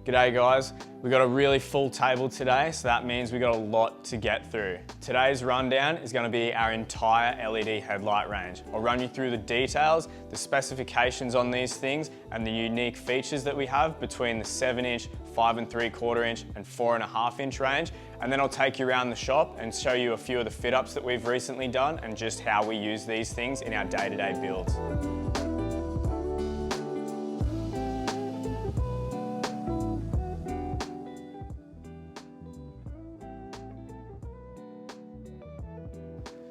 G'day guys, we've got a really full table today, so that means we've got a lot to get through. Today's rundown is going to be our entire LED headlight range. I'll run you through the details, the specifications on these things, and the unique features that we have between the 7-inch, 5 3/4 inch, and 4.5 inch range. And then I'll take you around the shop and show you a few of the fit ups that we've recently done and just how we use these things in our day-to-day builds.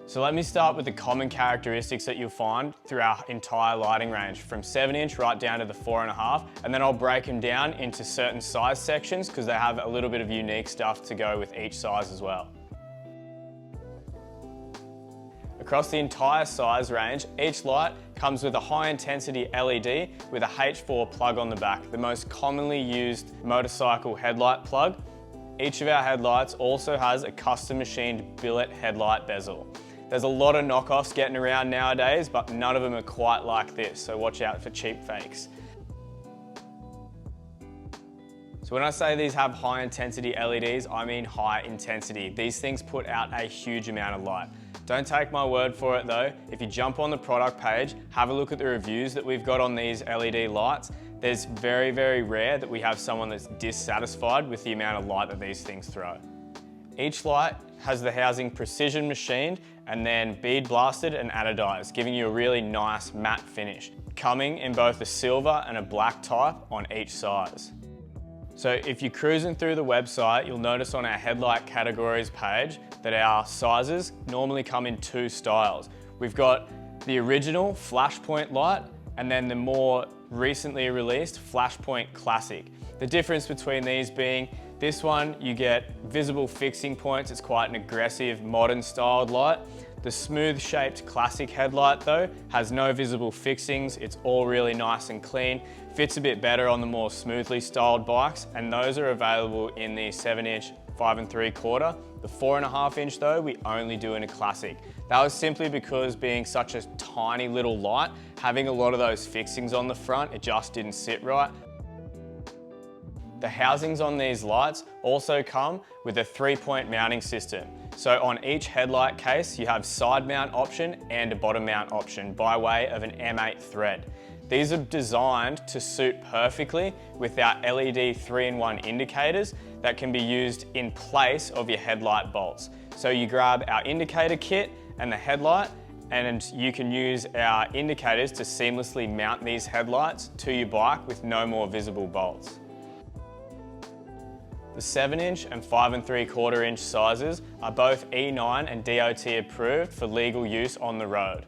So let me start with the common characteristics that you'll find through our entire lighting range, from 7-inch right down to the 4.5, and then I'll break them down into certain size sections because they have a little bit of unique stuff to go with each size as well. Across the entire size range, each light comes with a high intensity LED with a H4 plug on the back, the most commonly used motorcycle headlight plug. Each of our headlights also has a custom machined billet headlight bezel. There's a lot of knockoffs getting around nowadays, but none of them are quite like this, so watch out for cheap fakes. So when I say these have high intensity LEDs, I mean high intensity. These things put out a huge amount of light. Don't take my word for it though. If you jump on the product page, have a look at the reviews that we've got on these LED lights. There's very, very rare that we have someone that's dissatisfied with the amount of light that these things throw. Each light has the housing precision machined and then bead blasted and anodized, giving you a really nice matte finish, coming in both a silver and a black type on each size. So if you're cruising through the website, you'll notice on our headlight categories page that our sizes normally come in two styles. We've got the original Flashpoint light and then the more recently released Flashpoint Classic. The difference between these being this one, you get visible fixing points. It's quite an aggressive, modern styled light. The smooth shaped classic headlight though, has no visible fixings. It's all really nice and clean. Fits a bit better on the more smoothly styled bikes, and those are available in the 7-inch, 5 3/4. The 4.5 inch though, we only do in a classic. That was simply because being such a tiny little light, having a lot of those fixings on the front, it just didn't sit right. The housings on these lights also come with a 3-point mounting system. So on each headlight case, you have side mount option and a bottom mount option by way of an M8 thread. These are designed to suit perfectly with our LED 3-in-1 indicators that can be used in place of your headlight bolts. So you grab our indicator kit and the headlight, and you can use our indicators to seamlessly mount these headlights to your bike with no more visible bolts. The 7-inch and 5 3/4 inch sizes are both E9 and DOT approved for legal use on the road.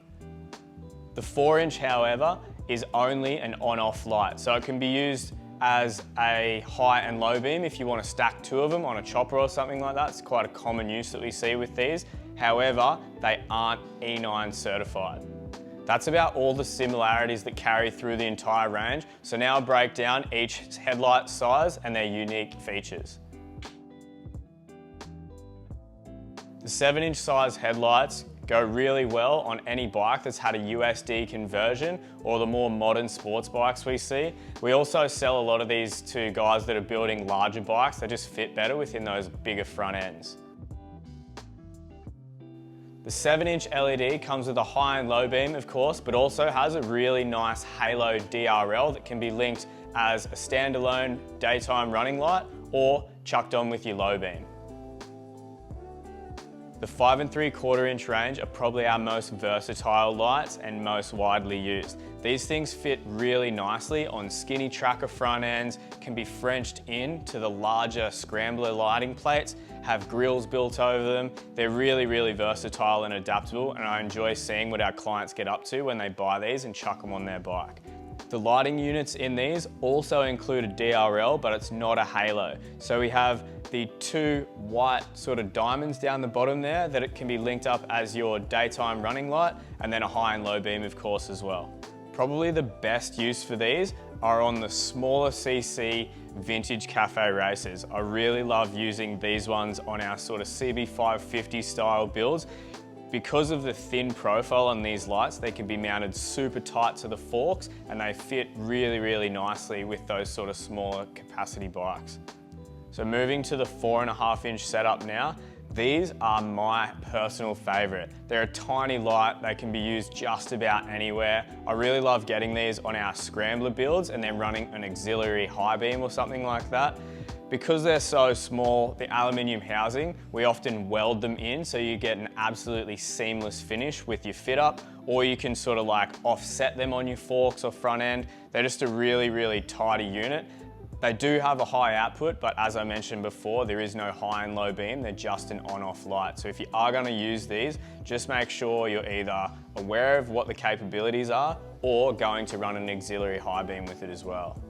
The 4-inch, however, is only an on-off light, so it can be used as a high and low beam if you want to stack two of them on a chopper or something like that. It's quite a common use that we see with these. However, they aren't E9 certified. That's about all the similarities that carry through the entire range. So now I'll break down each headlight size and their unique features. The 7-inch size headlights go really well on any bike that's had a USD conversion or the more modern sports bikes we see. We also sell a lot of these to guys that are building larger bikes. They just fit better within those bigger front ends. The 7-inch LED comes with a high and low beam, of course, but also has a really nice halo DRL that can be linked as a standalone daytime running light or chucked on with your low beam. The 5 3/4 inch range are probably our most versatile lights and most widely used. These things fit really nicely on skinny tracker front ends, can be Frenched in to the larger scrambler lighting plates, have grills built over them. They're really, really versatile and adaptable, and I enjoy seeing what our clients get up to when they buy these and chuck them on their bike. The lighting units in these also include a DRL, but it's not a halo. So we have the two white sort of diamonds down the bottom there that it can be linked up as your daytime running light, and then a high and low beam, of course, as well. Probably the best use for these are on the smaller CC vintage cafe races. I really love using these ones on our sort of CB550 style builds. Because of the thin profile on these lights, they can be mounted super tight to the forks and they fit really, really nicely with those sort of smaller capacity bikes. So moving to the 4.5-inch setup now, these are my personal favorite. They're a tiny light, they can be used just about anywhere. I really love getting these on our scrambler builds and then running an auxiliary high beam or something like that. Because they're so small, the aluminium housing, we often weld them in so you get an absolutely seamless finish with your fit up, or you can sort of like offset them on your forks or front end. They're just a really, really tidy unit. They do have a high output, but as I mentioned before, there is no high and low beam, they're just an on-off light. So if you are gonna use these, just make sure you're either aware of what the capabilities are or going to run an auxiliary high beam with it as well.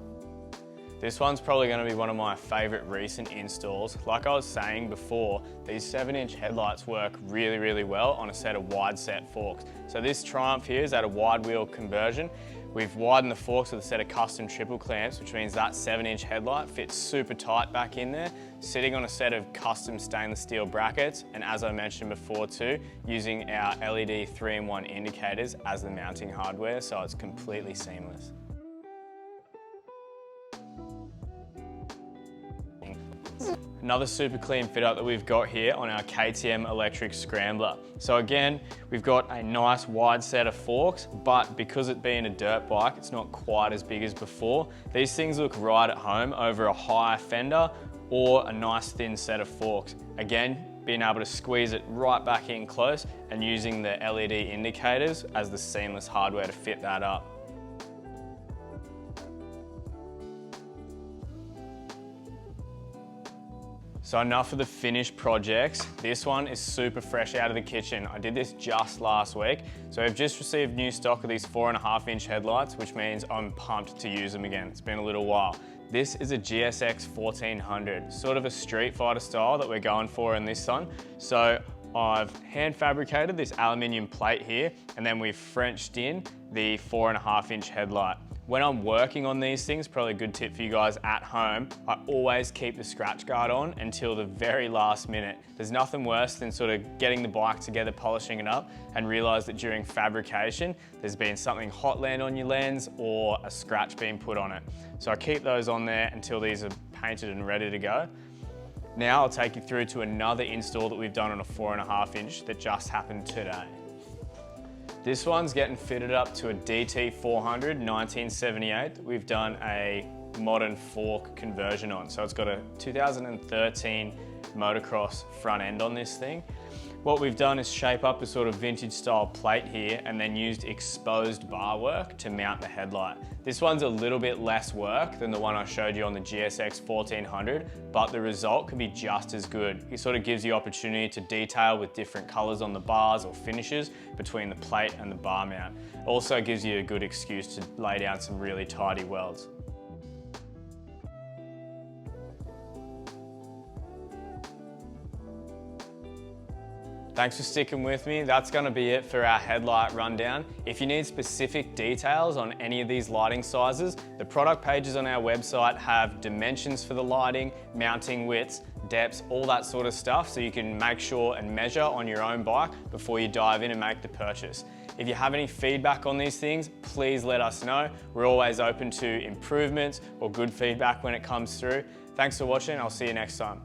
This one's probably gonna be one of my favorite recent installs. Like I was saying before, these 7-inch headlights work really, really well on a set of wide set forks. So this Triumph here is at a wide wheel conversion. We've widened the forks with a set of custom triple clamps, which means that 7-inch headlight fits super tight back in there, sitting on a set of custom stainless steel brackets, and as I mentioned before too, using our LED 3-in-1 indicators as the mounting hardware, so it's completely seamless. Another super clean fit up that we've got here on our KTM electric scrambler. So again, we've got a nice wide set of forks, but because it being a dirt bike, it's not quite as big as before. These things look right at home over a higher fender or a nice thin set of forks. Again, being able to squeeze it right back in close and using the LED indicators as the seamless hardware to fit that up. So enough of the finished projects. This one is super fresh out of the kitchen. I did this just last week. So I've just received new stock of these 4.5-inch headlights, which means I'm pumped to use them again. It's been a little while. This is a GSX 1400, sort of a Street Fighter style that we're going for in this one. So I've hand fabricated this aluminium plate here, and then we've Frenched in the 4.5-inch headlight. When I'm working on these things, probably a good tip for you guys at home, I always keep the scratch guard on until the very last minute. There's nothing worse than sort of getting the bike together, polishing it up, and realize that during fabrication, there's been something hot land on your lens or a scratch being put on it. So I keep those on there until these are painted and ready to go. Now I'll take you through to another install that we've done on a 4.5-inch that just happened today. This one's getting fitted up to a DT 400 1978 that we've done a modern fork conversion on. So it's got a 2013 motocross front end on this thing. What we've done is shape up a sort of vintage style plate here and then used exposed bar work to mount the headlight. This one's a little bit less work than the one I showed you on the GSX 1400, but the result can be just as good. It sort of gives you opportunity to detail with different colors on the bars or finishes between the plate and the bar mount. Also gives you a good excuse to lay down some really tidy welds. Thanks for sticking with me. That's gonna be it for our headlight rundown. If you need specific details on any of these lighting sizes, the product pages on our website have dimensions for the lighting, mounting widths, depths, all that sort of stuff, so you can make sure and measure on your own bike before you dive in and make the purchase. If you have any feedback on these things, please let us know. We're always open to improvements or good feedback when it comes through. Thanks for watching. I'll see you next time.